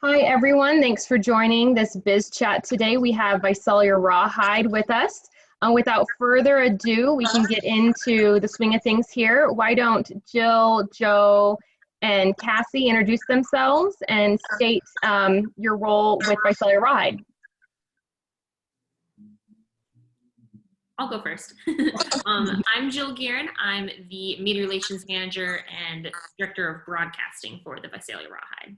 Hi, everyone. Thanks for joining this BizChat today. We have Visalia Rawhide with us. Without further ado, we can get into the swing of things here. Why don't Jill, Joe, and Cassie introduce themselves and state your role with Visalia Rawhide? I'll go first. I'm Jill Guerin. I'm the Media Relations Manager and Director of Broadcasting for the Visalia Rawhide.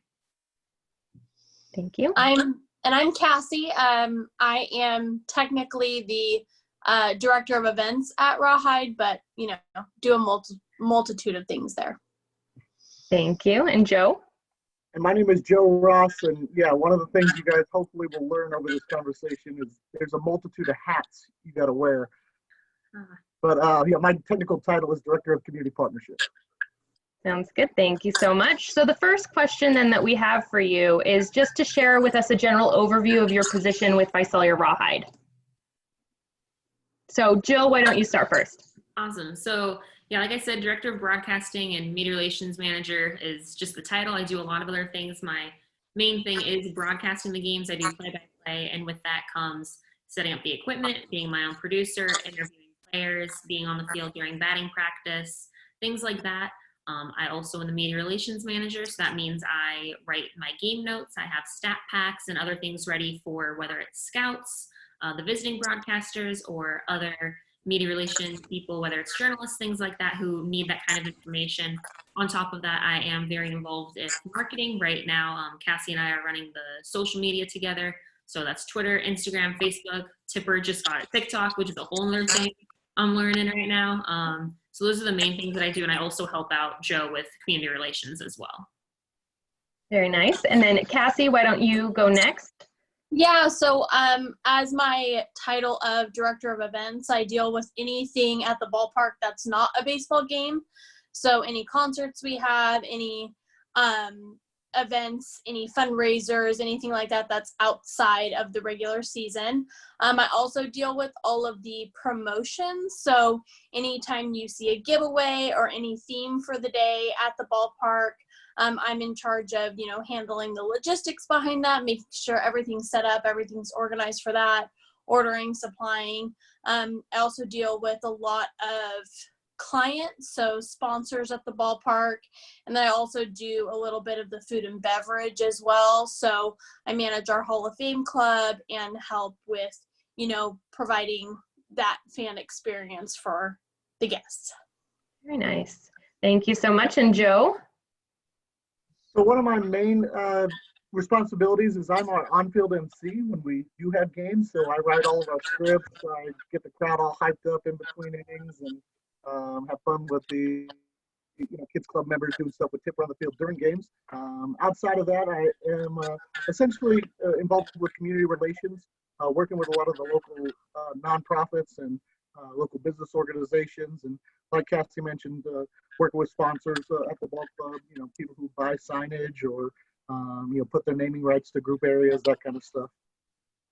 Thank you. I'm Cassie. I am technically the Director of Events at Rawhide, but do a multitude of things there. Thank you. And Joe? And my name is Joe Ross, and yeah, one of the things you guys hopefully will learn over this conversation is there's a multitude of hats you got to wear. But yeah, my technical title is Director of Community Partnerships. Sounds good. Thank you so much. So the first question then that we have for you is just to share with us a general overview of your position with Visalia Rawhide. So Jill, why don't you start first? Awesome. So yeah, like I said, Director of Broadcasting and Media Relations Manager is just the title. I do a lot of other things. My main thing is broadcasting the games. I do play-by-play, and with that comes setting up the equipment, being my own producer, interviewing players, being on the field during batting practice, things like that. I also am the Media Relations Manager, so that means I write my game notes. I have stat packs and other things ready for whether it's scouts, the visiting broadcasters, or other media relations people, whether it's journalists, things like that, who need that kind of information. On top of that, I am very involved in marketing. Right now, Cassie and I are running the social media together. So that's Twitter, Instagram, Facebook. Tipper just got a TikTok, which is a whole other thing I'm learning right now. So those are the main things that I do. And I also help out Joe with community relations as well. Very nice. And then Cassie, why don't you go next? Yeah, so as my title of Director of Events, I deal with anything at the ballpark that's not a baseball game. So any concerts we have, any events, any fundraisers, anything like that that's outside of the regular season. I also deal with all of the promotions. So anytime you see a giveaway or any theme for the day at the ballpark, I'm in charge of, handling the logistics behind that, making sure everything's set up, everything's organized for that, ordering, supplying. I also deal with a lot of clients, so sponsors at the ballpark, and then I also do a little bit of the food and beverage as well. So I manage our Hall of Fame club and help with, providing that fan experience for the guests. Very nice. Thank you so much. And Joe? So one of my main responsibilities is I'm our on-field MC when we do have games. So I write all of our scripts. I get the crowd all hyped up in between innings and have fun with the kids club members doing stuff with Tipper on the field during games. Outside of that, I am essentially involved with community relations, working with a lot of the local nonprofits and local business organizations, and like Cassie mentioned, working with sponsors at the ball club, people who buy signage or put their naming rights to group areas, that kind of stuff.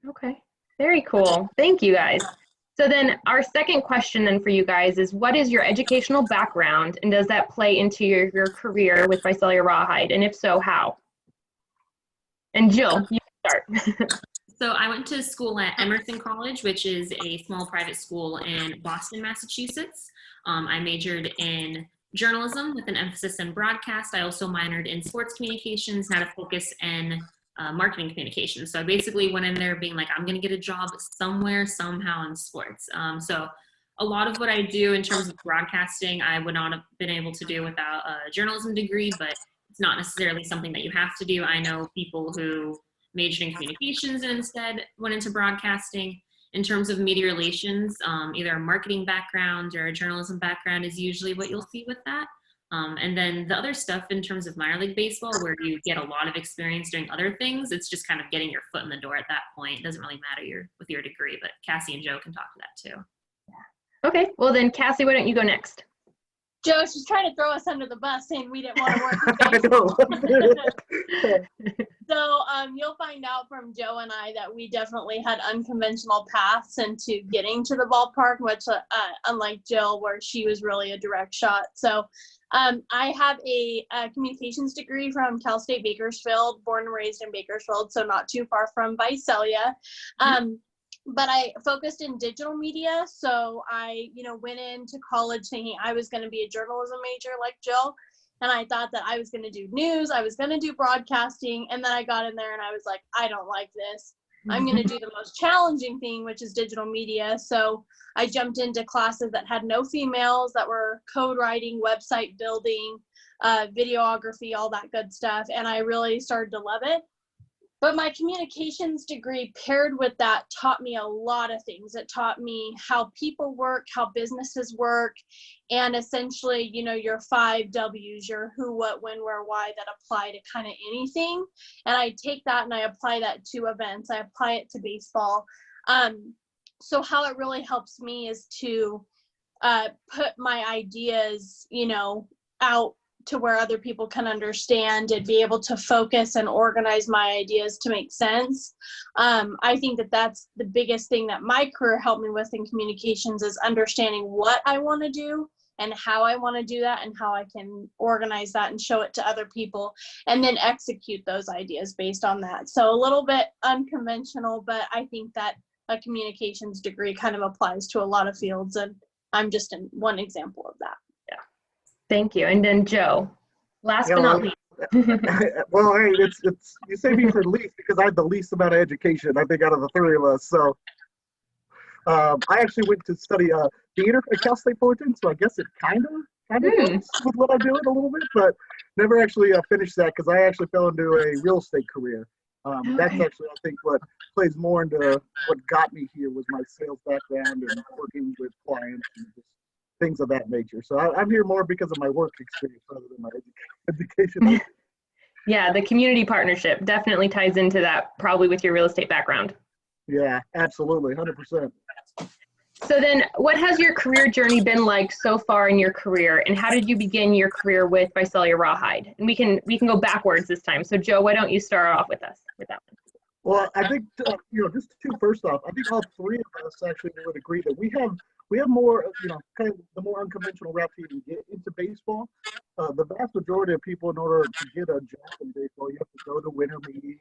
Okay, very cool. Thank you guys. So then our second question then for you guys is, what is your educational background, and does that play into your career with Visalia Rawhide? And if so, how? And Jill, you can start. So I went to school at Emerson College, which is a small private school in Boston, Massachusetts. I majored in journalism with an emphasis in broadcast. I also minored in sports communications and had a focus in marketing communications. So I basically went in there being like, I'm going to get a job somewhere, somehow in sports. So a lot of what I do in terms of broadcasting, I would not have been able to do without a journalism degree, but it's not necessarily something that you have to do. I know people who majored in communications and instead went into broadcasting. In terms of media relations, either a marketing background or a journalism background is usually what you'll see with that. And then the other stuff in terms of minor league baseball, where you get a lot of experience doing other things, it's just kind of getting your foot in the door at that point. It doesn't really matter with your degree, but Cassie and Joe can talk to that too. Okay, well then Cassie, why don't you go next? Joe, she's trying to throw us under the bus saying we didn't want to work with So you'll find out from Joe and I that we definitely had unconventional paths into getting to the ballpark, which unlike Jill, where she was really a direct shot. So I have a communications degree from Cal State Bakersfield, born and raised in Bakersfield, so not too far from Visalia. But I focused in digital media, so I, went into college thinking I was going to be a journalism major like Jill, and I thought that I was going to do news, I was going to do broadcasting, and then I got in there and I was like, I don't like this. I'm going to do the most challenging thing, which is digital media. So I jumped into classes that had no females, that were code writing, website building, videography, all that good stuff, and I really started to love it. But my communications degree paired with that taught me a lot of things. It taught me how people work, how businesses work, and essentially, your 5 W's, your who, what, when, where, why, that apply to kind of anything. And I take that and I apply that to events. I apply it to baseball. So how it really helps me is to put my ideas, out to where other people can understand and be able to focus and organize my ideas to make sense. I think that that's the biggest thing that my career helped me with in communications, is understanding what I want to do and how I want to do that and how I can organize that and show it to other people and then execute those ideas based on that. So a little bit unconventional, but I think that a communications degree kind of applies to a lot of fields, and I'm just one example of that. Thank you. And then Joe, last but not least. Well, hey, it's you say me for least because I had the least amount of education, I think, out of the 3 of us. So I actually went to study theater at Cal State Fullerton, so I guess it kind of fits with what I'm doing a little bit, but never actually finished that because I actually fell into a real estate career. That's actually, I think, what plays more into what got me here was my sales background and working with clients and just things of that nature. So I'm here more because of my work experience rather than my education. Yeah, the community partnership definitely ties into that, probably with your real estate background. Yeah, absolutely, 100%. So then, what has your career journey been like so far in your career, and how did you begin your career with Visalia Rawhide? And we can go backwards this time. So Joe, why don't you start off with us with that one? Well, I think just first off, I think all 3 of us actually would agree that we have more, kind of the more unconventional route to even get into baseball. The vast majority of people, in order to get a job in baseball, you have to go to winter meetings,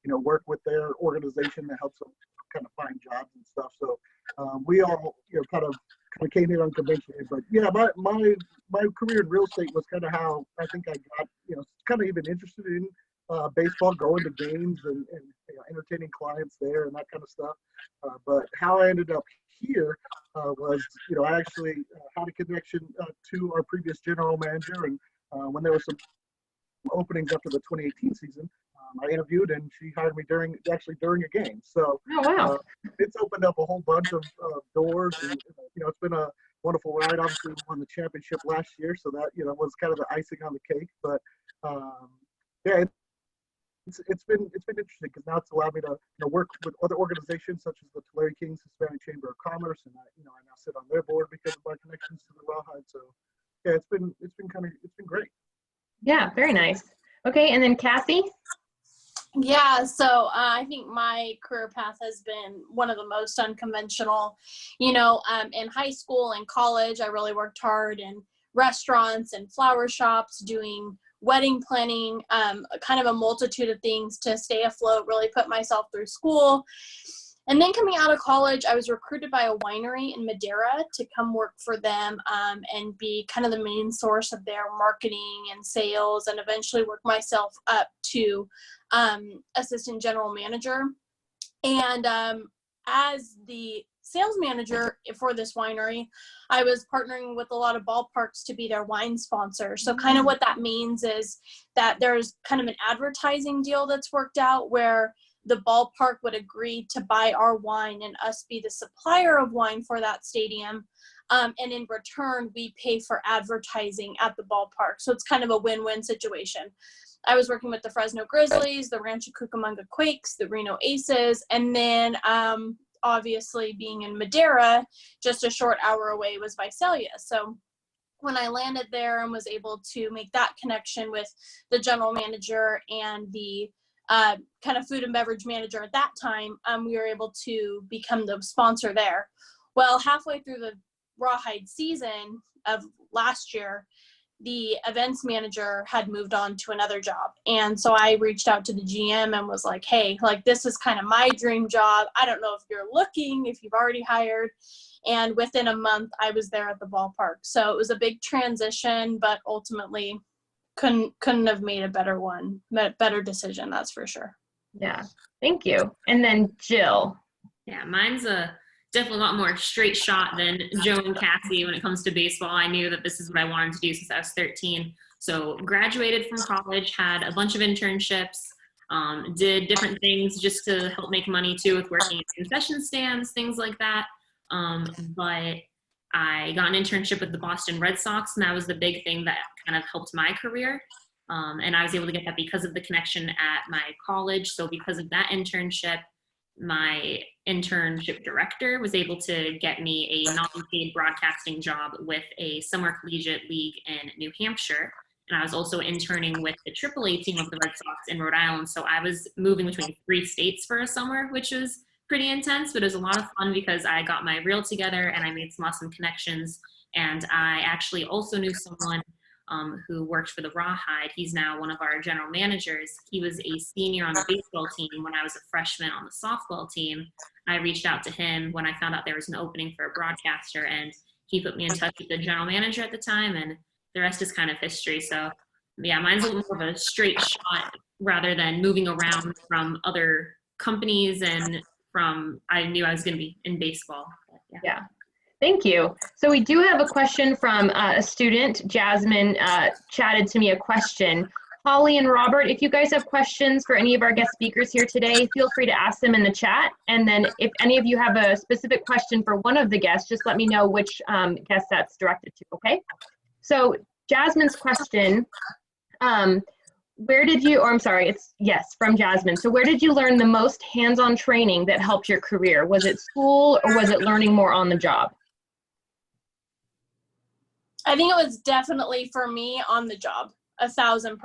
and, work with their organization that helps them kind of find jobs and stuff. So we all, kind of came in unconventionally. But yeah, my career in real estate was kind of how I think I got, kind of even interested in baseball, going to games and entertaining clients there and that kind of stuff. But how I ended up here was, I actually had a connection to our previous general manager, and when there were some openings after the 2018 season, I interviewed and she hired me during a game. So it's opened up a whole bunch of doors, and it's been a wonderful ride. Obviously, we won the championship last year, so that was kind of the icing on the cake. But yeah, it's been interesting because now it's allowed me to work with other organizations such as the Tulare Kings Hispanic Chamber of Commerce, and I now sit on their board because of my connections to the Rawhide. So yeah, it's been great. Yeah, very nice. Okay, and then Cassie. Yeah, so I think my career path has been one of the most unconventional. In high school and college, I really worked hard in restaurants and flower shops, doing wedding planning, kind of a multitude of things to stay afloat, really put myself through school. And then coming out of college, I was recruited by a winery in Madera to come work for them and be kind of the main source of their marketing and sales, and eventually work myself up to assistant general manager. And as the sales manager for this winery, I was partnering with a lot of ballparks to be their wine sponsor. So kind of what that means is that there's kind of an advertising deal that's worked out where the ballpark would agree to buy our wine and us be the supplier of wine for that stadium. And in return, we pay for advertising at the ballpark. So it's kind of a win-win situation. I was working with the Fresno Grizzlies, the Rancho Cucamonga Quakes, the Reno Aces, and then obviously being in Madera, just a short hour away, was Visalia. So when I landed there and was able to make that connection with the general manager and the kind of food and beverage manager at that time, we were able to become the sponsor there. Well, halfway through the Rawhide season of last year, the events manager had moved on to another job. And so I reached out to the GM and was like, hey, like, this is kind of my dream job. I don't know if you're looking, if you've already hired. And within a month, I was there at the ballpark. So it was a big transition, but ultimately couldn't have made a better decision, that's for sure. Yeah, thank you. And then Jill. Yeah, mine's definitely a lot more straight shot than Joe and Cassie when it comes to baseball. I knew that this is what I wanted to do since I was 13. So graduated from college, had a bunch of internships, did different things just to help make money too, with working at concession stands, things like that. But I got an internship with the Boston Red Sox, and that was the big thing that kind of helped my career. And I was able to get that because of the connection at my college. So because of that internship, my internship director was able to get me a non-paid broadcasting job with a summer collegiate league in New Hampshire. And I was also interning with the AAA team of the Red Sox in Rhode Island. So I was moving between 3 states for a summer, which was pretty intense, but it was a lot of fun because I got my reel together and I made some awesome connections. And I actually also knew someone who worked for the Rawhide. He's now one of our general managers. He was a senior on the baseball team when I was a freshman on the softball team. I reached out to him when I found out there was an opening for a broadcaster, and he put me in touch with the general manager at the time, and the rest is kind of history. So yeah, mine's a little more of a straight shot rather than moving around from other companies and I knew I was going to be in baseball. But, Yeah. Thank you. So we do have a question from a student. Jasmine chatted to me a question. Holly and Robert, if you guys have questions for any of our guest speakers here today, feel free to ask them in the chat. And then if any of you have a specific question for one of the guests, just let me know which guest that's directed to, okay? So Jasmine's question, from Jasmine. So where did you learn the most hands-on training that helped your career? Was it school or was it learning more on the job? I think it was definitely for me on the job, 1,000%.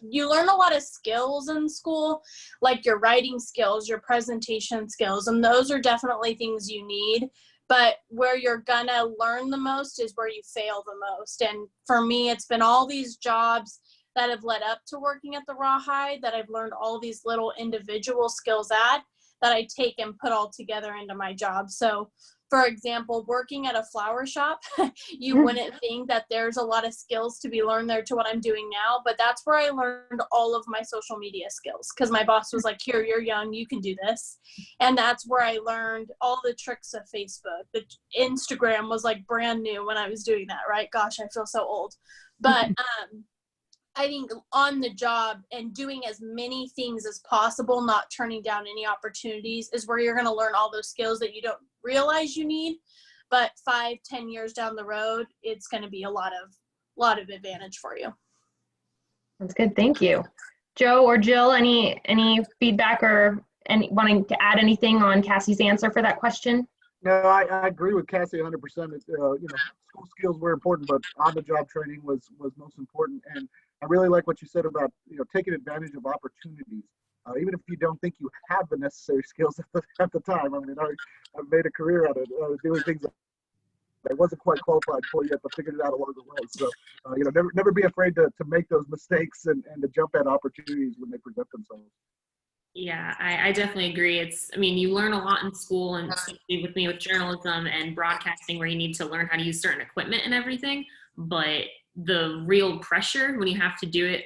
You learn a lot of skills in school, like your writing skills, your presentation skills, and those are definitely things you need. But where you're gonna learn the most is where you fail the most. And for me, it's been all these jobs that have led up to working at the Rawhide that I've learned all these little individual skills that I take and put all together into my job. So for example, working at a flower shop, you wouldn't think that there's a lot of skills to be learned there to what I'm doing now, but that's where I learned all of my social media skills, because my boss was like, here, you're young, you can do this. And that's where I learned all the tricks of Facebook. The Instagram was like brand new when I was doing that, right? Gosh, I feel so old. But I think on the job and doing as many things as possible, not turning down any opportunities, is where you're going to learn all those skills that you don't realize you need. But 5-10 years down the road, it's going to be a lot of advantage for you. That's good. Thank you. Joe or Jill, any feedback or wanting to add anything on Cassie's answer for that question? No, I agree with Cassie 100%. School skills were important, but on-the-job training was most important. And I really like what you said about taking advantage of opportunities, even if you don't think you have the necessary skills at the time. I mean, I've made a career out of doing things that I wasn't quite qualified for yet, but figured it out along the way. So, never be afraid to make those mistakes and to jump at opportunities when they present themselves. Yeah, I definitely agree. You learn a lot in school, and especially with me with journalism and broadcasting, where you need to learn how to use certain equipment and everything. But the real pressure when you have to do it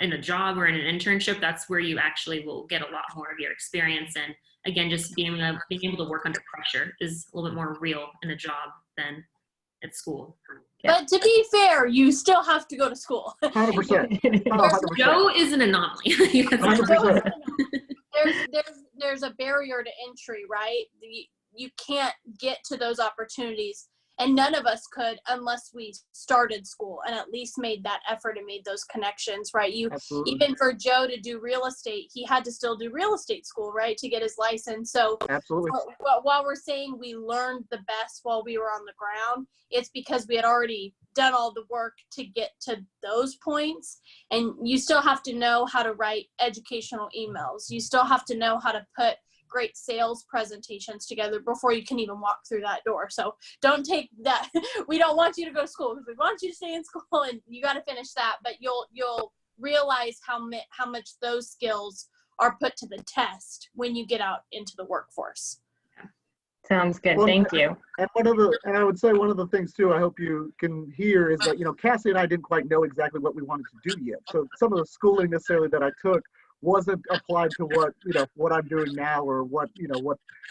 in a job or in an internship, that's where you actually will get a lot more of your experience. And again, just being able to work under pressure is a little bit more real in a job than at school. Yeah. But to be fair, you still have to go to school. 100%. Joe is an anomaly. 100%. There's a barrier to entry, right? You can't get to those opportunities. And none of us could unless we started school and at least made that effort and made those connections, right? Even for Joe to do real estate, he had to still do real estate school, right, to get his license. So absolutely. While we're saying we learned the best while we were on the ground, it's because we had already done all the work to get to those points. And you still have to know how to write educational emails. You still have to know how to put great sales presentations together before you can even walk through that door. So don't take that. We don't want you to go to school because we want you to stay in school and you got to finish that. But you'll realize how much those skills are put to the test when you get out into the workforce. Sounds good. Well, Thank you. And I would say one of the things too, I hope you can hear, is that, Cassie and I didn't quite know exactly what we wanted to do yet. So some of the schooling necessarily that I took wasn't applied to what I'm doing now, or what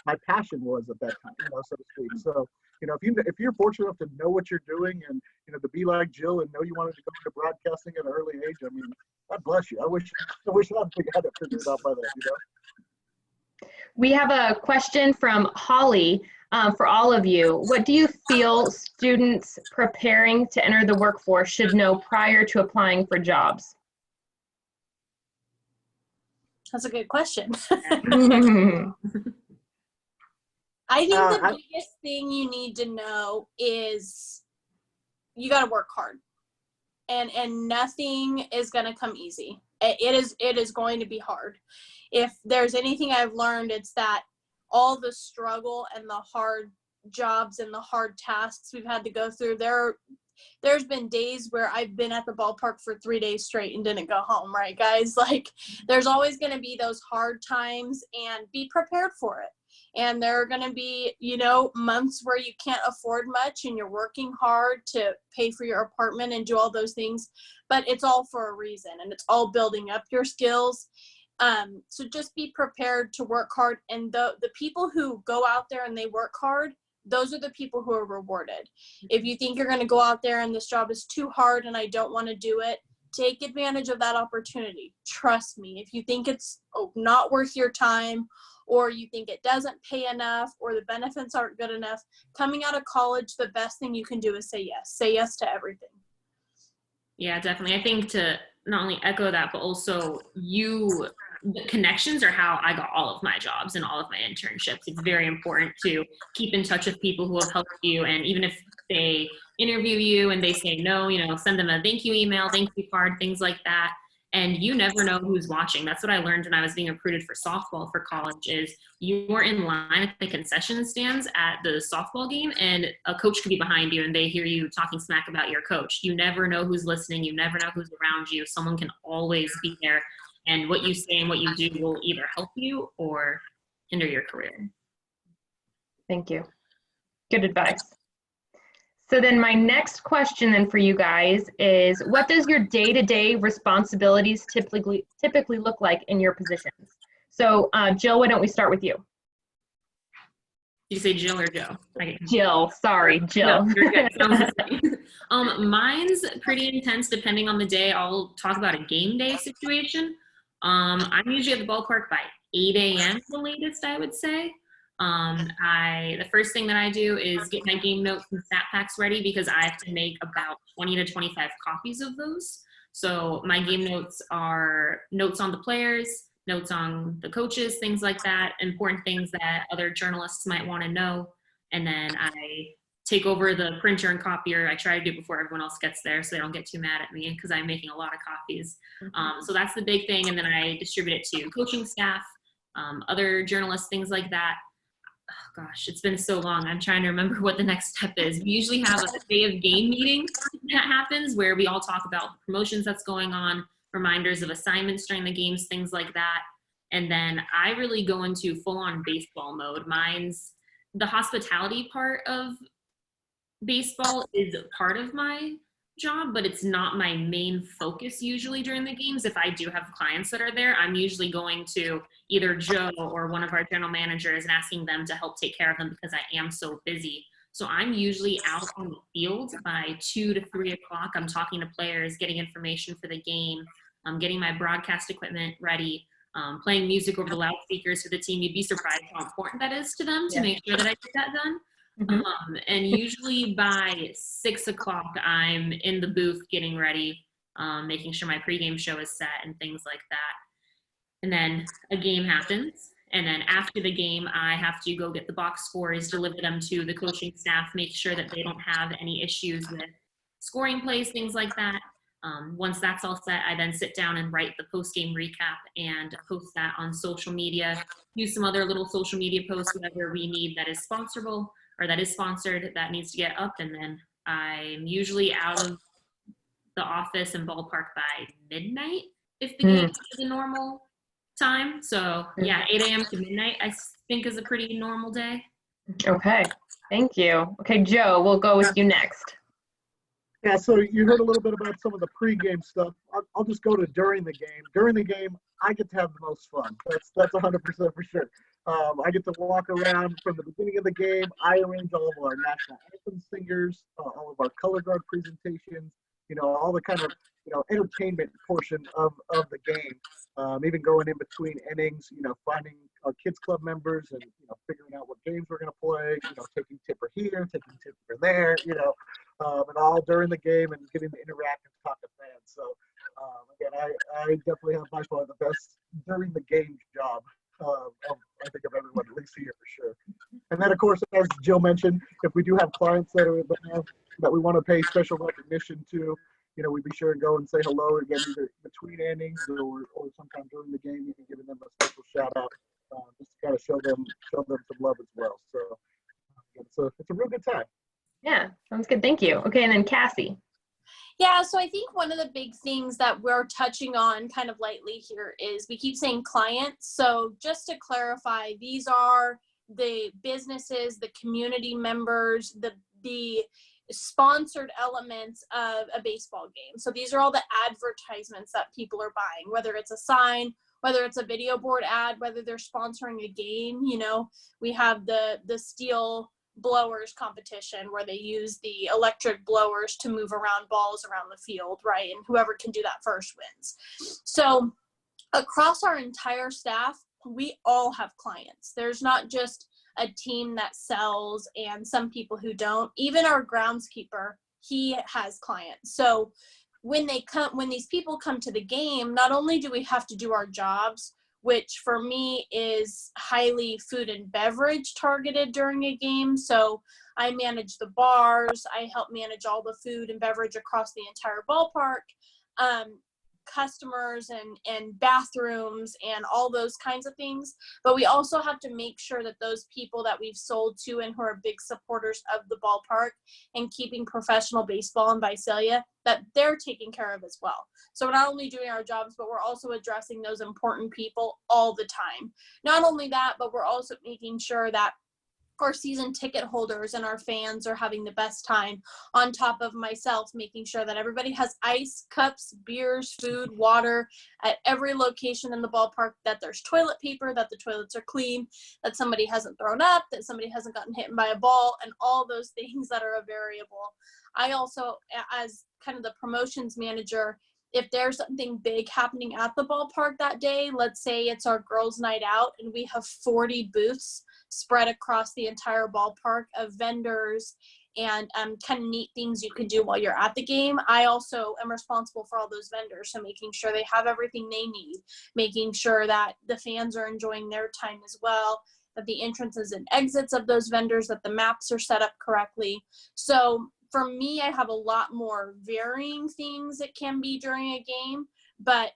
my passion was at that time, so to speak. So, if you're fortunate enough to know what you're doing, and, to be like Jill and know you wanted to go into broadcasting at an early age, I mean, God bless you. I wish I had it figured out by then, We have a question from Holly for all of you. What do you feel students preparing to enter the workforce should know prior to applying for jobs? That's a good question. I think the biggest thing you need to know is you got to work hard, and nothing is going to come easy. It is going to be hard. If there's anything I've learned, it's that all the struggle and the hard jobs and the hard tasks we've had to go through, there's been days where I've been at the ballpark for 3 days straight and didn't go home, right, guys? Like, there's always going to be those hard times, and be prepared for it. And there are going to be, months where you can't afford much and you're working hard to pay for your apartment and do all those things, but it's all for a reason, and it's all building up your skills. So just be prepared to work hard. And the people who go out there and they work hard, those are the people who are rewarded. If you think you're going to go out there and this job is too hard and I don't want to do it, take advantage of that opportunity. Trust me. If you think it's not worth your time, or you think it doesn't pay enough, or the benefits aren't good enough, coming out of college, the best thing you can do is say yes. Say yes to everything. Yeah, definitely. I think to not only echo that, but also the connections are how I got all of my jobs and all of my internships. It's very important to keep in touch with people who have helped you. And even if they interview you and they say no, send them a thank you email, thank you card, things like that. And you never know who's watching. That's what I learned when I was being recruited for softball for college, is you were in line at the concession stands at the softball game, and a coach could be behind you and they hear you talking smack about your coach. You never know who's listening. You never know who's around you. Someone can always be there. And what you say and what you do will either help you or hinder your career. Thank you. Good advice. So then my next question then for you guys is, what does your day-to-day responsibilities typically look like in your positions? So Jill, why don't we start with you? Did you say Jill or Joe? Jill, sorry, Jill. No, you're good. Sounds the same. Mine's pretty intense depending on the day. I'll talk about a game day situation. I'm usually at the ballpark by 8 a.m. the latest, I would say. The first thing that I do is get my game notes and stat packs ready, because I have to make about 20 to 25 copies of those. So my game notes are notes on the players, notes on the coaches, things like that, important things that other journalists might want to know. And then I take over the printer and copier. I try to do it before everyone else gets there so they don't get too mad at me, because I'm making a lot of copies. So that's the big thing. And then I distribute it to coaching staff, other journalists, things like that. Oh gosh, it's been so long. I'm trying to remember what the next step is. We usually have a day of game meeting that happens where we all talk about the promotions that's going on, reminders of assignments during the games, things like that. And then I really go into full-on baseball mode. Mine's the hospitality part of baseball is part of my job, but it's not my main focus usually during the games. If I do have clients that are there, I'm usually going to either Joe or one of our general managers and asking them to help take care of them, because I am so busy. So I'm usually out on the field by 2 to 3 o'clock. I'm talking to players, getting information for the game. I'm getting my broadcast equipment ready, playing music over the loudspeakers for the team. You'd be surprised how important that is to them to make sure that I get that done. And usually by 6 o'clock, I'm in the booth getting ready, making sure my pregame show is set and things like that. And then a game happens. And then after the game, I have to go get the box scores, deliver them to the coaching staff, make sure that they don't have any issues with scoring plays, things like that. Once that's all set, I then sit down and write the post-game recap and post that on social media. Use some other little social media posts, whatever we need that is sponsorable or that is sponsored that needs to get up. And then I'm usually out of the office and ballpark by midnight if the game is a normal time. So yeah, 8 a.m. to midnight I think is a pretty normal day. Okay, thank you. Okay, Joe, we'll go with you next. Yeah, so you heard a little bit about some of the pregame stuff. I'll just go to during the game. During the game, I get to have the most fun. That's 100% for sure. I get to walk around from the beginning of the game. I arrange all of our national anthem singers, all of our color guard presentations, all the kind of, entertainment portion of the game. Even going in between innings, finding our kids club members and, figuring out what games we're going to play, taking tipper here, taking tipper there, and all during the game and getting to interact and talk to fans. So again, I definitely have by far the best during the game job I think of everyone, at least here for sure. And then of course, as Jill mentioned, if we do have clients that we want to pay special recognition to, we'd be sure and go and say hello again, either between innings or sometime during the game, even giving them a special shout out, just to kind of show them some love as well. So it's a real good time. Yeah, sounds good. Thank you. Okay, and then Cassie. Yeah, so I think one of the big things that we're touching on kind of lightly here is we keep saying clients. So just to clarify, these are the businesses, the community members, the sponsored elements of a baseball game. So these are all the advertisements that people are buying, whether it's a sign, whether it's a video board ad, whether they're sponsoring a game. We have the steel blowers competition where they use the electric blowers to move around balls around the field, right? And whoever can do that first wins. So across our entire staff, we all have clients. There's not just a team that sells and some people who don't. Even our groundskeeper, he has clients. So when these people come to the game, not only do we have to do our jobs, which for me is highly food and beverage targeted during a game. So I manage the bars, I help manage all the food and beverage across the entire ballpark, customers and bathrooms and all those kinds of things. But we also have to make sure that those people that we've sold to and who are big supporters of the ballpark and keeping professional baseball in Visalia, that they're taken care of as well. So we're not only doing our jobs, but we're also addressing those important people all the time. Not only that, but we're also making sure that our season ticket holders and our fans are having the best time, on top of myself making sure that everybody has ice, cups, beers, food, water at every location in the ballpark, that there's toilet paper, that the toilets are clean, that somebody hasn't thrown up, that somebody hasn't gotten hit by a ball, and all those things that are a variable. I also, as kind of the promotions manager, if there's something big happening at the ballpark that day, let's say it's our girls' night out and we have 40 booths spread across the entire ballpark of vendors and kind of neat things you can do while you're at the game. I also am responsible for all those vendors, so making sure they have everything they need, making sure that the fans are enjoying their time as well, that the entrances and exits of those vendors, that the maps are set up correctly. So for me, I have a lot more varying things it can be during a game, but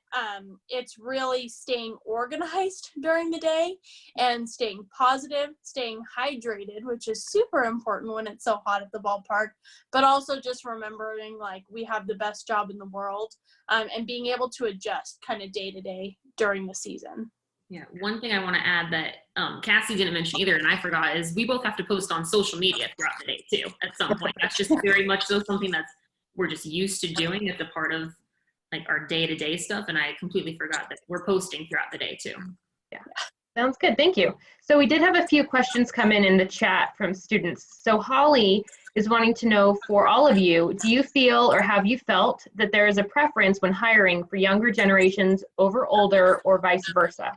it's really staying organized during the day and staying positive, staying hydrated, which is super important when it's so hot at the ballpark, but also just remembering like we have the best job in the world, and being able to adjust kind of day to day during the season. Yeah, one thing I want to add that Cassie didn't mention either, and I forgot, is we both have to post on social media throughout the day too. At some point, that's just very much so something that's we're just used to doing. It's a part of like our day-to-day stuff, and I completely forgot that we're posting throughout the day too. Yeah, sounds good. Thank you. So we did have a few questions come in the chat from students. So Holly is wanting to know, for all of you, do you feel or have you felt that there is a preference when hiring for younger generations over older or vice versa?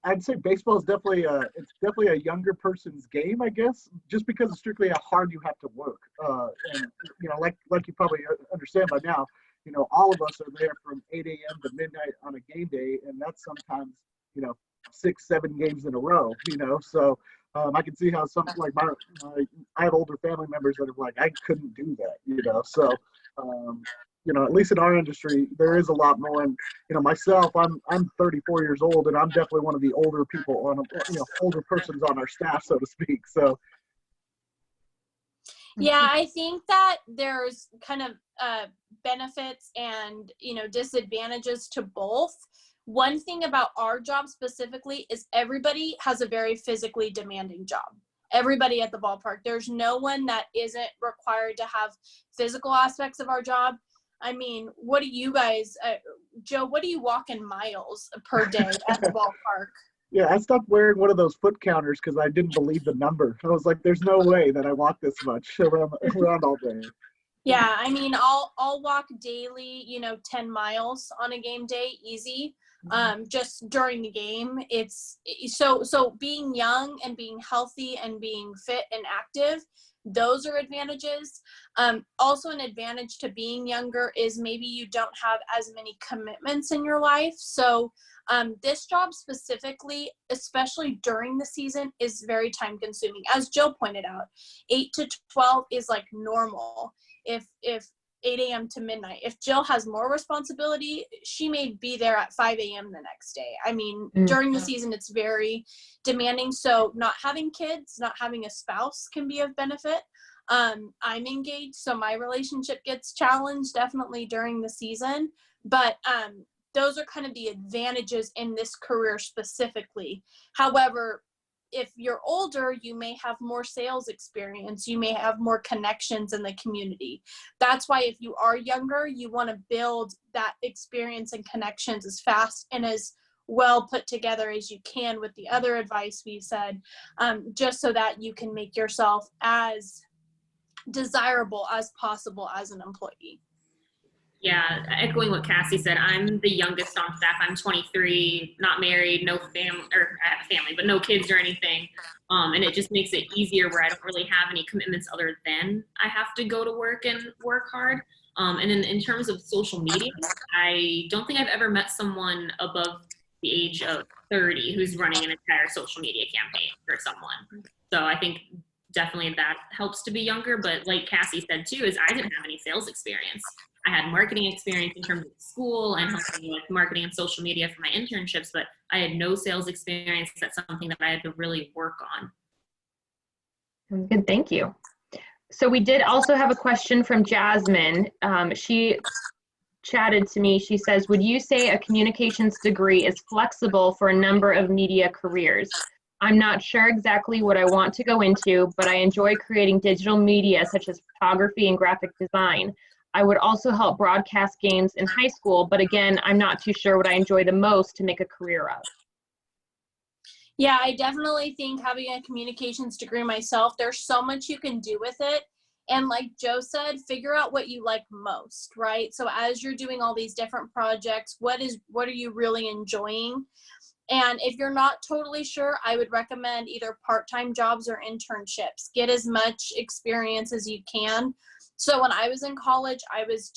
I'd say baseball is definitely a younger person's game, I guess, just because it's strictly how hard you have to work. And like you probably understand by now, all of us are there from 8 a.m. to midnight on a game day, and that's sometimes 6-7 games in a row. So I can see how some, like I have older family members that are like, I couldn't do that, you know. So, at least in our industry, there is a lot more. And myself, I'm 34 years old, and I'm definitely one of the older people on, older persons on our staff, so to speak. So. Yeah, I think that there's kind of benefits and disadvantages to both. One thing about our job specifically is everybody has a very physically demanding job. Everybody at the ballpark. There's no one that isn't required to have physical aspects of our job. I mean, what do you guys, Joe, what do you walk in miles per day at the ballpark? Yeah, I stopped wearing one of those foot counters because I didn't believe the number. I was like, there's no way that I walk this much around all day. Yeah, I mean, I'll walk daily, 10 miles on a game day, easy. Just during the game, it's so being young and being healthy and being fit and active, those are advantages. Also an advantage to being younger is maybe you don't have as many commitments in your life. So this job specifically, especially during the season, is very time consuming. As Jill pointed out, 8 to 12 is like normal. If 8 a.m. to midnight. If Jill has more responsibility, she may be there at 5 a.m. the next day. I mean, during the season, it's very demanding. So not having kids, not having a spouse can be of benefit. I'm engaged, so my relationship gets challenged definitely during the season. But those are kind of the advantages in this career specifically. However, if you're older, you may have more sales experience. You may have more connections in the community. That's why if you are younger, you want to build that experience and connections as fast and as well put together as you can with the other advice we said, just so that you can make yourself as desirable as possible as an employee. Yeah, echoing what Cassie said, I'm the youngest on staff. I'm 23, not married, no family, or I have a family, but no kids or anything. And it just makes it easier where I don't really have any commitments other than I have to go to work and work hard. And then in terms of social media, I don't think I've ever met someone above the age of 30 who's running an entire social media campaign for someone. So I think definitely that helps to be younger. But like Cassie said too, is I didn't have any sales experience. I had marketing experience in terms of school and helping with marketing and social media for my internships, but I had no sales experience. That's something that I had to really work on. Good, thank you. So we did also have a question from Jasmine. She chatted to me. She says, would you say a communications degree is flexible for a number of media careers? I'm not sure exactly what I want to go into, but I enjoy creating digital media such as photography and graphic design. I would also help broadcast games in high school, but again, I'm not too sure what I enjoy the most to make a career of. Yeah, I definitely think having a communications degree myself, there's so much you can do with it. And like Joe said, figure out what you like most, right? So as you're doing all these different projects, what are you really enjoying? And if you're not totally sure, I would recommend either part-time jobs or internships. Get as much experience as you can. So when I was in college, I was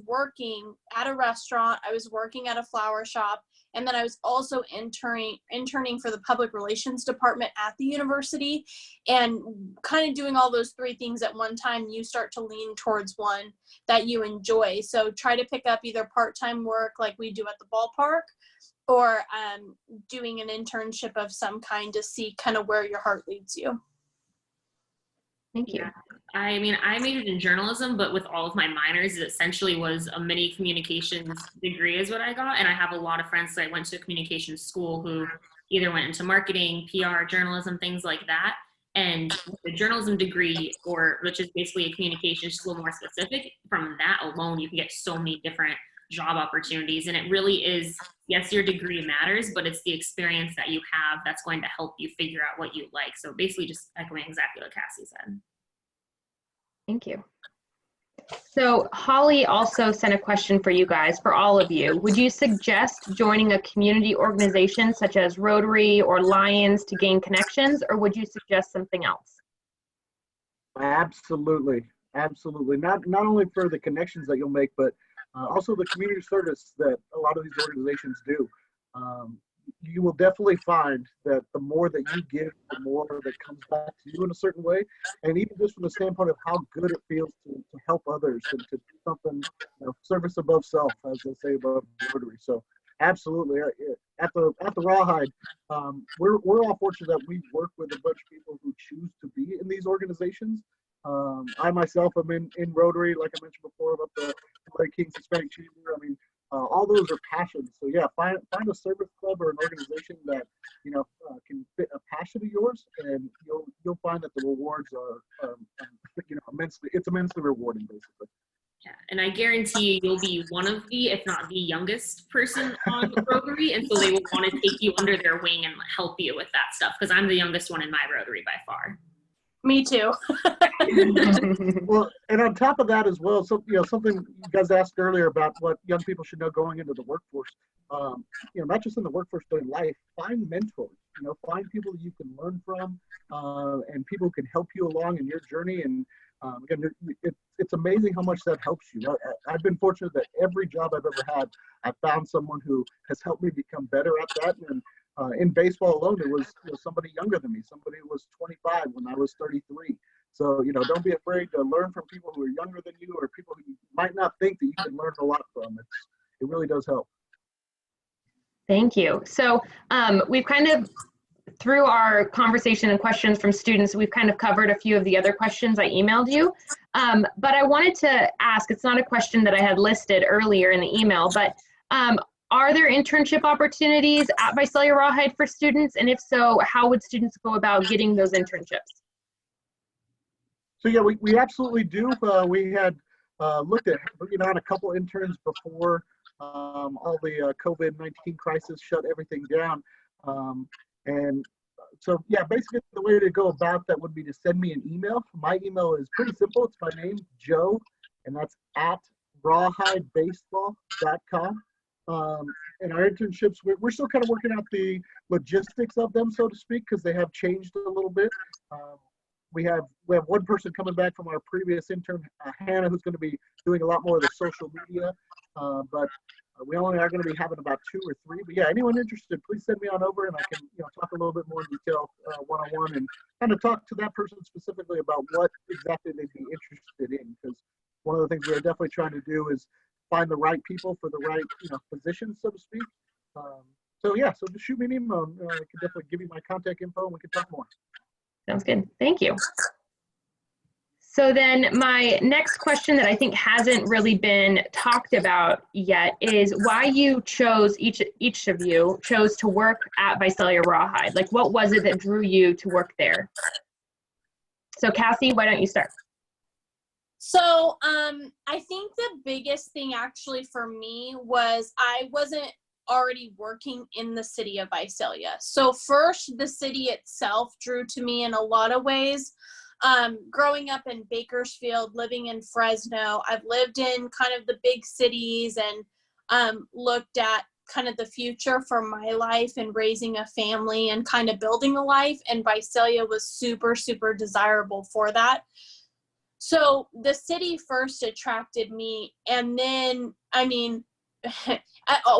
working at a restaurant, I was working at a flower shop, and then I was also interning for the public relations department at the university. And kind of doing all those three things at one time, you start to lean towards one that you enjoy. So try to pick up either part-time work like we do at the ballpark, or doing an internship of some kind to see kind of where your heart leads you. Thank you. Yeah. I mean, I majored in journalism, but with all of my minors, it essentially was a mini communications degree is what I got. And I have a lot of friends that I went to a communications school who either went into marketing, PR, journalism, things like that. And the journalism degree, which is basically a communications, just a little more specific, from that alone, you can get so many different job opportunities. And it really is, yes, your degree matters, but it's the experience that you have that's going to help you figure out what you like. So basically just echoing exactly what Cassie said. Thank you. So Holly also sent a question for you guys, for all of you. Would you suggest joining a community organization such as Rotary or Lions to gain connections, or would you suggest something else? Absolutely. Absolutely. Not only for the connections that you'll make, but also the community service that a lot of these organizations do. you will definitely find that the more that you give, the more that comes back to you in a certain way. And even just from the standpoint of how good it feels to help others and to do something, service above self, as they say above Rotary. So absolutely, at the Rawhide, we're all fortunate that we work with a bunch of people who choose to be in these organizations. I myself am in Rotary, like I mentioned before, about the King's Hispanic Chamber. I mean, all those are passions. So yeah, find a service club or an organization that can fit a passion of yours, and you'll find that the rewards are immensely rewarding, basically. Yeah, and I guarantee you'll be one of the, if not the youngest person on Rotary, and so they will want to take you under their wing and help you with that stuff, because I'm the youngest one in my Rotary by far. Me too. Well, and on top of that as well, so something you guys asked earlier about what young people should know going into the workforce. Not just in the workforce, but in life. Find mentors. Find people that you can learn from, and people who can help you along in your journey. And again, it's amazing how much that helps you. I've been fortunate that every job I've ever had, I found someone who has helped me become better at that. And in baseball alone, it was somebody younger than me, somebody who was 25 when I was 33. So, don't be afraid to learn from people who are younger than you, or people who you might not think that you can learn a lot from. It really does help. Thank you. So we've kind of, through our conversation and questions from students, we've kind of covered a few of the other questions I emailed you. But I wanted to ask, it's not a question that I had listed earlier in the email, but are there internship opportunities at Visalia Rawhide for students? And if so, how would students go about getting those internships? So yeah, we absolutely do. We had looked at bringing on a couple interns before all the COVID-19 crisis shut everything down. And so yeah, basically the way to go about that would be to send me an email. My email is pretty simple. It's my name, Joe, and that's at rawhidebaseball.com. And our internships, we're still kind of working out the logistics of them, so to speak, because they have changed a little bit. We have one person coming back from our previous intern, Hannah, who's going to be doing a lot more of the social media. But we only are going to be having about 2 or 3. But yeah, anyone interested, please send me on over, and I can talk a little bit more in detail one-on-one, and kind of talk to that person specifically about what exactly they'd be interested in. Because one of the things we're definitely trying to do is find the right people for the right positions, so to speak. So yeah, so just shoot me an email. I can definitely give you my contact info, and we can talk more. Sounds good. Thank you. So then my next question that I think hasn't really been talked about yet is why you chose, each of you chose to work at Visalia Rawhide. Like, what was it that drew you to work there? So Cassie, why don't you start? So I think the biggest thing actually for me was I wasn't already working in the city of Visalia. So first, the city itself drew to me in a lot of ways. Growing up in Bakersfield, living in Fresno, I've lived in kind of the big cities and looked at kind of the future for my life and raising a family and kind of building a life, and Visalia was super, super desirable for that. So the city first attracted me, and then, I mean,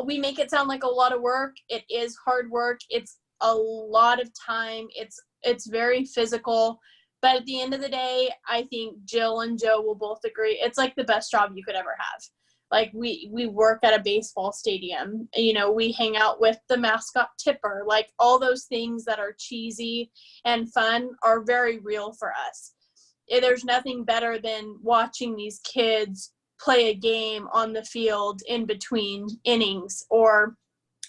we make it sound like a lot of work. It is hard work. It's a lot of time. It's very physical. But at the end of the day, I think Jill and Joe will both agree. It's like the best job you could ever have. Like we work at a baseball stadium, we hang out with the mascot Tipper, like all those things that are cheesy and fun are very real for us. There's nothing better than watching these kids play a game on the field in between innings, or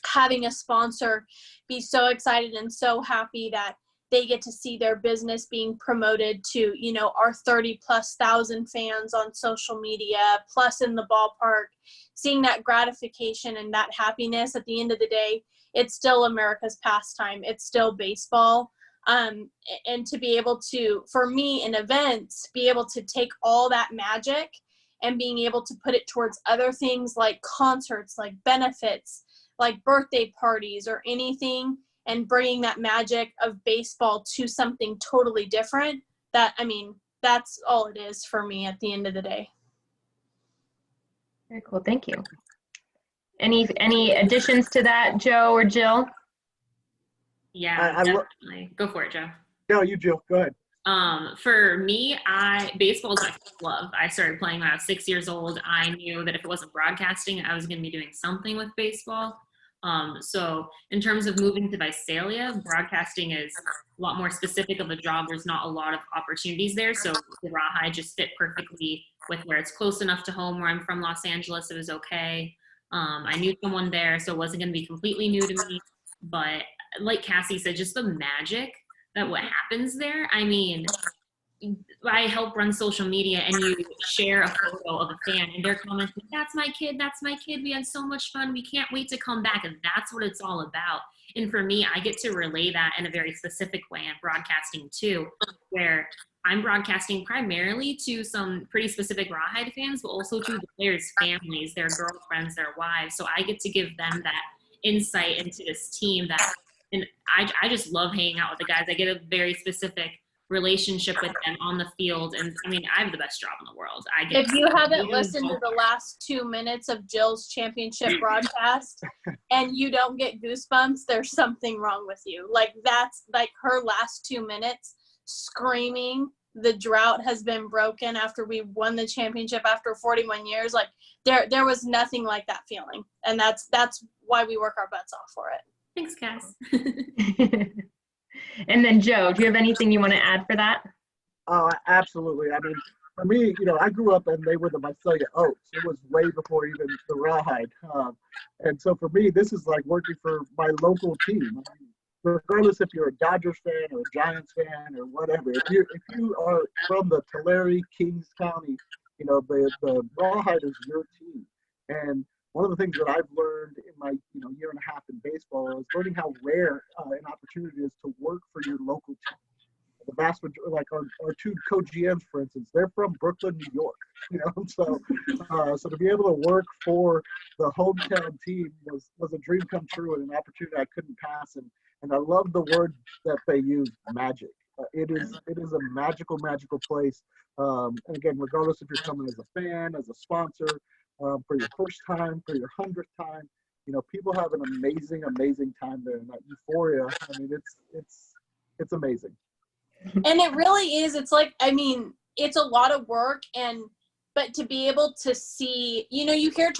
having a sponsor be so excited and so happy that they get to see their business being promoted to, our 30,000+ fans on social media, plus in the ballpark, seeing that gratification and that happiness. At the end of the day, it's still America's pastime. It's still baseball. And to be able to, for me in events, be able to take all that magic and being able to put it towards other things like concerts, like benefits, like birthday parties or anything, and bringing that magic of baseball to something totally different, that's all it is for me at the end of the day. Very cool. Thank you. Any additions to that, Joe or Jill? Yeah, definitely. Go for it, Joe. No, you, Jill. Go ahead. For me, baseball is my first love. I started playing when I was 6 years old. I knew that if it wasn't broadcasting, I was going to be doing something with baseball. So in terms of moving to Visalia, broadcasting is a lot more specific of a job. There's not a lot of opportunities there. So the Rawhide just fit perfectly with where it's close enough to home. Where I'm from, Los Angeles, it was okay. I knew someone there, so it wasn't going to be completely new to me. But like Cassie said, just the magic that what happens there. I mean, I help run social media, and you share a photo of a fan and they're commenting, that's my kid, we had so much fun, we can't wait to come back. And that's what it's all about. And for me, I get to relay that in a very specific way in broadcasting too, where I'm broadcasting primarily to some pretty specific Rawhide fans, but also to the players' families, their girlfriends, their wives. So I get to give them that insight into this team and I just love hanging out with the guys. I get a very specific relationship with them on the field. And I mean, I have the best job in the world. If you haven't listened to the last 2 minutes of Jill's championship broadcast and you don't get goosebumps, there's something wrong with you. Like, that's like her last 2 minutes screaming the drought has been broken after we won the championship after 41 years. Like, there was nothing like that feeling. And that's why we work our butts off for it. Thanks, Cass. And then Joe, do you have anything you want to add for that? Absolutely. I mean, for me, I grew up and they were the Visalia Oaks. It was way before even the Rawhide. And so for me, this is like working for my local team. I mean, regardless if you're a Dodgers fan or a Giants fan or whatever, if you are from the Tulare, Kings County, the Rawhide is your team. And one of the things that I've learned in my year and a half in baseball is learning how rare an opportunity is to work for your local team. The vast majority, like our two co-GMs, for instance, they're from Brooklyn, New York. So to be able to work for the hometown team was a dream come true and an opportunity I couldn't pass. And I love the word that they use, magic. It is a magical place. And again, regardless if you're coming as a fan, as a sponsor, for your first time, for your 100th time, people have an amazing time there, and that euphoria. I mean, it's amazing. And it really is. It's like, I mean, it's a lot of work, but to be able to see, you hear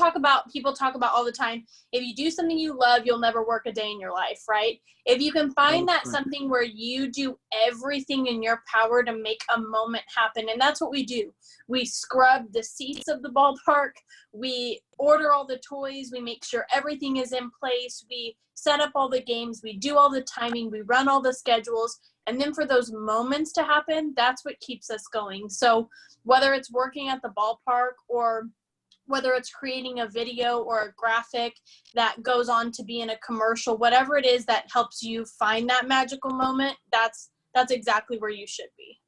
people talk about all the time, if you do something you love, you'll never work a day in your life, right? If you can find that something where you do everything in your power to make a moment happen, and that's what we do. We scrub the seats of the ballpark, we order all the toys, we make sure everything is in place, we set up all the games, we do all the timing, we run all the schedules, and then for those moments to happen, that's what keeps us going. So whether it's working at the ballpark or whether it's creating a video or a graphic that goes on to be in a commercial, whatever it is that helps you find that magical moment, that's exactly where you should be.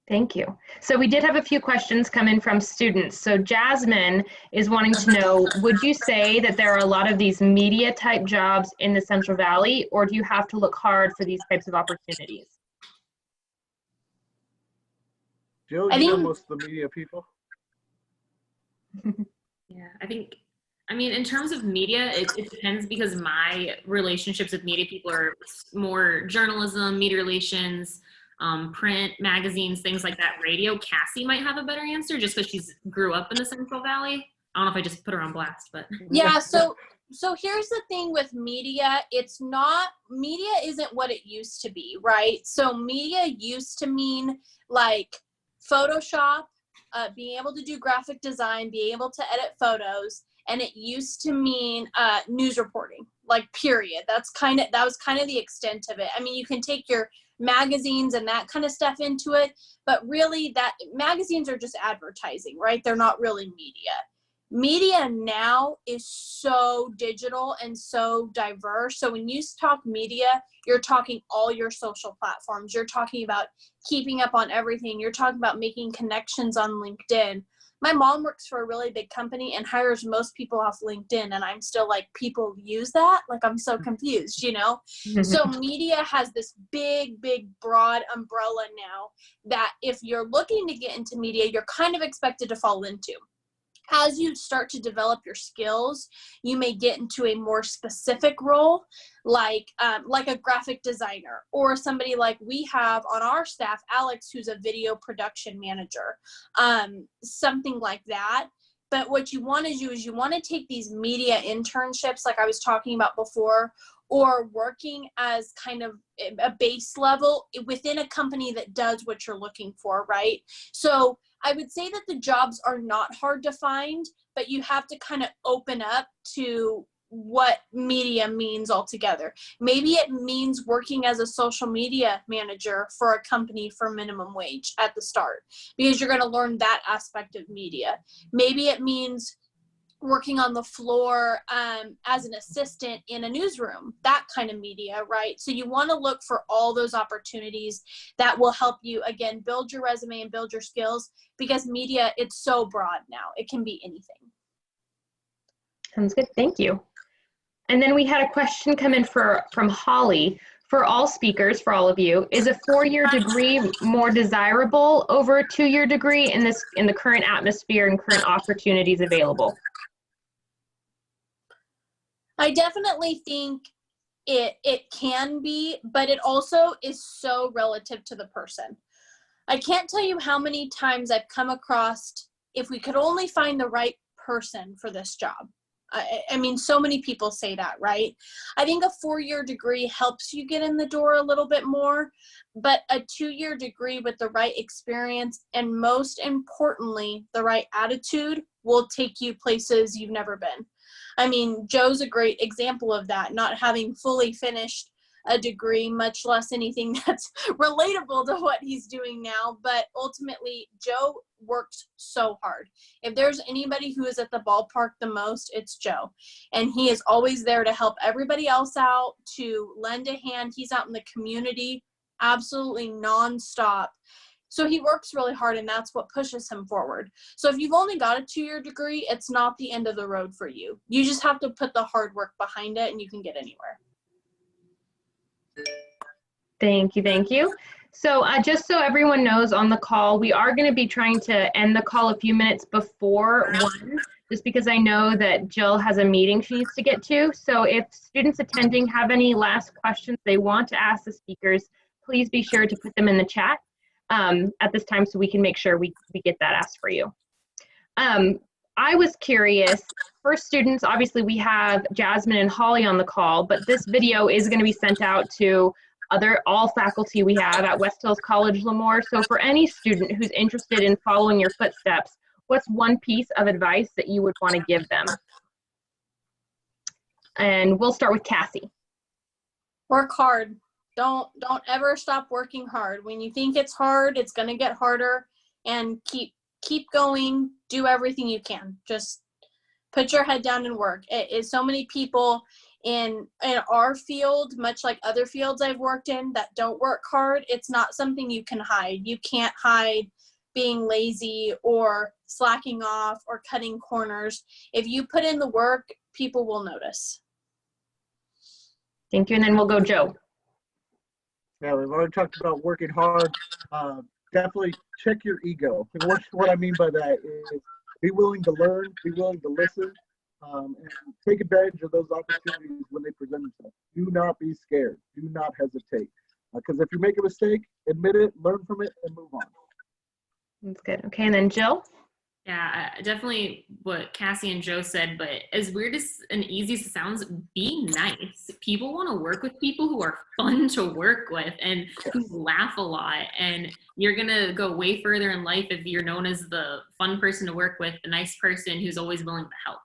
Thank you. So we did have a few questions come in from students. So Jasmine is wanting to know, would you say that there are a lot of these media type jobs in the Central Valley, or do you have to look hard for these types of opportunities? Jill, you know most of the media people? Yeah, I mean, in terms of media, it depends, because my relationships with media people are more journalism, media relations, print, magazines, things like that. Radio, Cassie might have a better answer just because she's grew up in the Central Valley. I don't know if I just put her on blast, but. Yeah, so here's the thing with media. Media isn't what it used to be, right? So media used to mean like Photoshop, being able to do graphic design, being able to edit photos, and it used to mean news reporting, like period. That was kind of the extent of it. I mean, you can take your magazines and that kind of stuff into it, but really that magazines are just advertising, right? They're not really media. Media now is so digital and so diverse. So when you talk media, you're talking all your social platforms. You're talking about keeping up on everything. You're talking about making connections on LinkedIn. My mom works for a really big company and hires most people off LinkedIn. And I'm still like, people use that? Like, I'm so confused, So media has this big, broad umbrella now that if you're looking to get into media, you're kind of expected to fall into. As you start to develop your skills, you may get into a more specific role, like a graphic designer, or somebody like we have on our staff, Alex, who's a video production manager, something like that. But what you want to do is you want to take these media internships, like I was talking about before, or working as kind of a base level within a company that does what you're looking for, right? So I would say that the jobs are not hard to find, but you have to kind of open up to what media means altogether. Maybe it means working as a social media manager for a company for minimum wage at the start, because you're going to learn that aspect of media. Maybe it means working on the floor as an assistant in a newsroom, that kind of media, right? So you want to look for all those opportunities that will help you, again, build your resume and build your skills, because media, it's so broad now. It can be anything. Sounds good. Thank you. And then we had a question come in from Holly. For all speakers, for all of you, is a 4-year degree more desirable over a 2-year degree in the current atmosphere and current opportunities available? I definitely think it can be, but it also is so relative to the person. I can't tell you how many times I've come across, if we could only find the right person for this job. I mean, so many people say that, right? I think a 4-year degree helps you get in the door a little bit more, but a 2-year degree with the right experience and, most importantly, the right attitude will take you places you've never been. I mean, Joe's a great example of that, not having fully finished a degree, much less anything that's relatable to what he's doing now. But ultimately, Joe worked so hard. If there's anybody who is at the ballpark the most, it's Joe. And he is always there to help everybody else out, to lend a hand. He's out in the community, absolutely nonstop. So he works really hard, and that's what pushes him forward. So if you've only got a 2-year degree, it's not the end of the road for you. You just have to put the hard work behind it, and you can get anywhere. Thank you. Thank you. So just so everyone knows on the call, we are going to be trying to end the call a few minutes before 1, just because I know that Jill has a meeting she needs to get to. So if students attending have any last questions they want to ask the speakers, please be sure to put them in the chat at this time so we can make sure we get that asked for you. I was curious, for students, obviously we have Jasmine and Holly on the call, but this video is going to be sent out to all faculty we have at West Hills College Lemoore. So for any student who's interested in following your footsteps, what's one piece of advice that you would want to give them? And we'll start with Cassie. Work hard. Don't ever stop working hard. When you think it's hard, it's going to get harder, and keep going. Do everything you can. Just put your head down and work. So many people in our field, much like other fields I've worked in, that don't work hard. It's not something you can hide. You can't hide being lazy or slacking off or cutting corners. If you put in the work, people will notice. Thank you. And then we'll go Joe. Yeah, we've already talked about working hard. Definitely check your ego. And what I mean by that is be willing to learn, be willing to listen, and take advantage of those opportunities when they present themselves. Do not be scared. Do not hesitate. Because if you make a mistake, admit it, learn from it, and move on. That's good. Okay, and then Jill? Yeah, definitely what Cassie and Joe said, but as weird as and easy as it sounds, be nice. People want to work with people who are fun to work with and who laugh a lot, and you're going to go way further in life if you're known as the fun person to work with, the nice person who's always willing to help.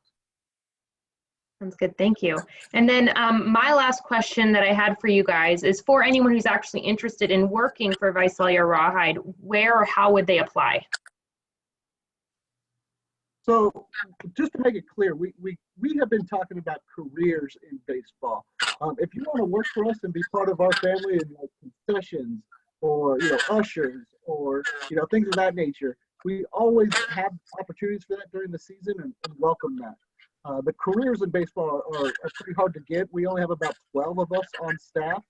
Sounds good. Thank you. And then my last question that I had for you guys is for anyone who's actually interested in working for Visalia Rawhide, where or how would they apply? So just to make it clear, we have been talking about careers in baseball. If you want to work for us and be part of our family in like concessions or ushers or things of that nature, we always have opportunities for that during the season and welcome that. The careers in baseball are pretty hard to get. We only have about 12 of us on staff,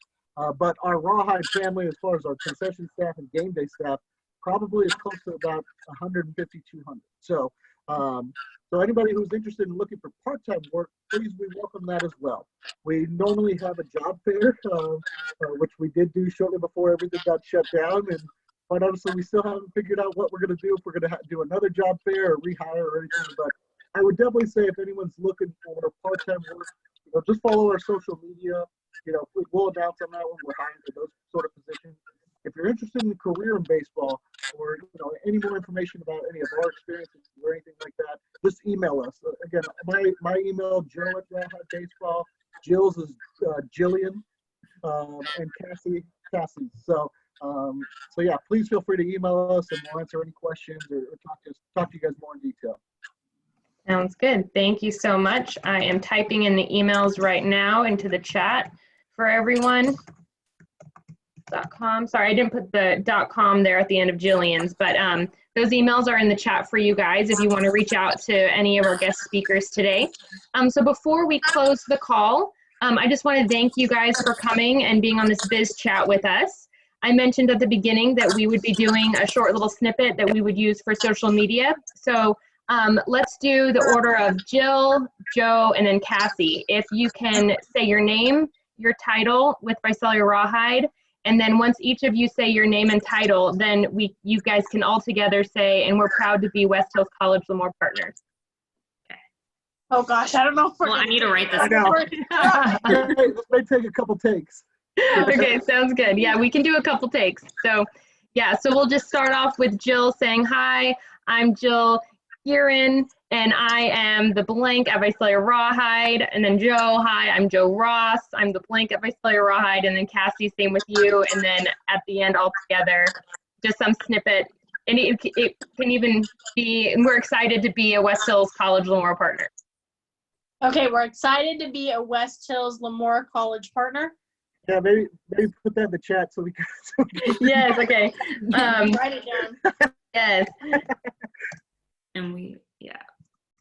but our Rawhide family, as far as our concession staff and game day staff, probably is close to about 150, 200. So So anybody who's interested in looking for part-time work, please, we welcome that as well. We normally have a job fair, which we did do shortly before everything got shut down. And quite honestly, we still haven't figured out what we're going to do, if we're going to do another job fair or rehire or anything. But I would definitely say if anyone's looking for part-time work, just follow our social media. We'll announce on that when we're hiring for those sort of positions. If you're interested in a career in baseball, or any more information about any of our experiences or anything like that, just email us. Again, my email, Joe@Rawhide Baseball. Jill's is Jillian, and Cassie. So yeah, please feel free to email us, and we'll answer any questions or talk to you guys more in detail. Sounds good. Thank you so much. I am typing in the emails right now into the chat for everyone. .com. Sorry, I didn't put the .com there at the end of Jillian's, but those emails are in the chat for you guys if you want to reach out to any of our guest speakers today. So before we close the call, I just want to thank you guys for coming and being on this Biz Chat with us. I mentioned at the beginning that we would be doing a short little snippet that we would use for social media. So let's do the order of Jill, Joe, and then Cassie. If you can say your name, your title with Visalia Rawhide, and then once each of you say your name and title, then you guys can all together say, and we're proud to be West Hills College Lemoore partners. Okay. Oh gosh, I don't know if we're I need to write this. I know. This may take a couple takes. Okay, sounds good. Yeah, we can do a couple takes. So yeah, so we'll just start off with Jill saying, hi, I'm Jill Gearin, and I am the blank at Visalia Rawhide. And then Joe, hi, I'm Joe Ross. I'm the blank at Visalia Rawhide. And then Cassie, same with you. And then at the end, all together, just some snippet. And it can even be, we're excited to be a West Hills College Lemoore partner. Okay, we're excited to be a West Hills Lemoore College partner. Yeah, maybe put that in the chat so we can. Yes, okay. Write it down. Yes. And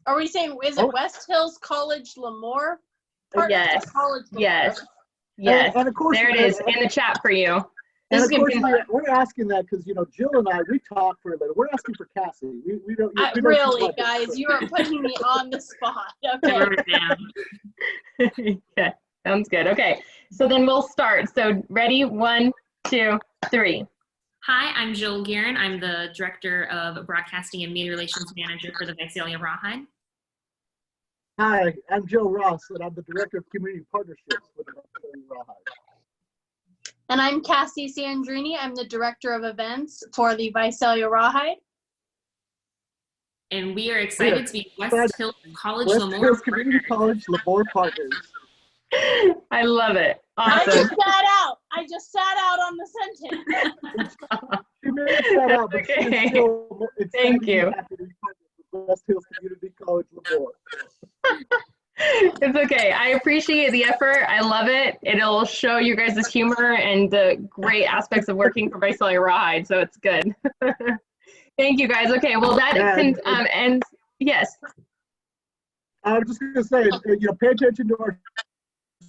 Are we saying, is it West Hills College Lemoore? Yes. College Lemoore. Yes. Yes. And of course, there it is in the chat for you. And of course, we're asking that because Jill and I, we talk for a little. We're asking for Cassie. We don't. Really, guys, you are putting me on the spot. Okay. Okay. Sounds good. Okay. So then we'll start. So ready? 1, 2, 3. Hi, I'm Jill Gearin. I'm the Director of Broadcasting and Media Relations Manager for the Visalia Rawhide. Hi, I'm Joe Ross, and I'm the Director of Community Partnerships with the Visalia Rawhide. And I'm Cassie Sandrini. I'm the Director of Events for the Visalia Rawhide. And we are excited to be West Hills College Lemoore Community College Lemoore partners. I love it. Awesome. I just sat out on the sentence. She may have sat out, but Okay. she's still Thank you. West Hills Community College Lemoore. It's okay. I appreciate the effort. I love it. It'll show you guys' humor and the great aspects of working for Visalia Rawhide, so it's good. Thank you, guys. Okay, well, that ends. Yes. I was just going to say, pay attention to our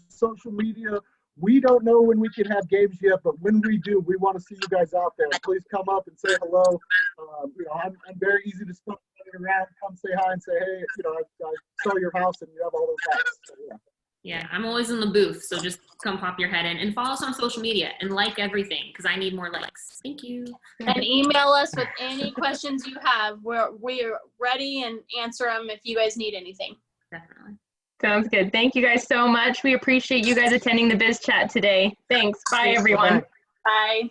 social media. We don't know when we can have games yet, but when we do, we want to see you guys out there. Please come up and say hello. I'm very easy to start running around. Come say hi and say, hey, I saw your house and you have all those hats. So, Yeah, I'm always in the booth, so just come pop your head in and follow us on social media and like everything because I need more likes. Thank you. And email us with any questions you have. We're ready and answer them if you guys need anything. Definitely. Sounds good. Thank you guys so much. We appreciate you guys attending the Biz Chat today. Thanks. Bye, everyone. Bye. Bye.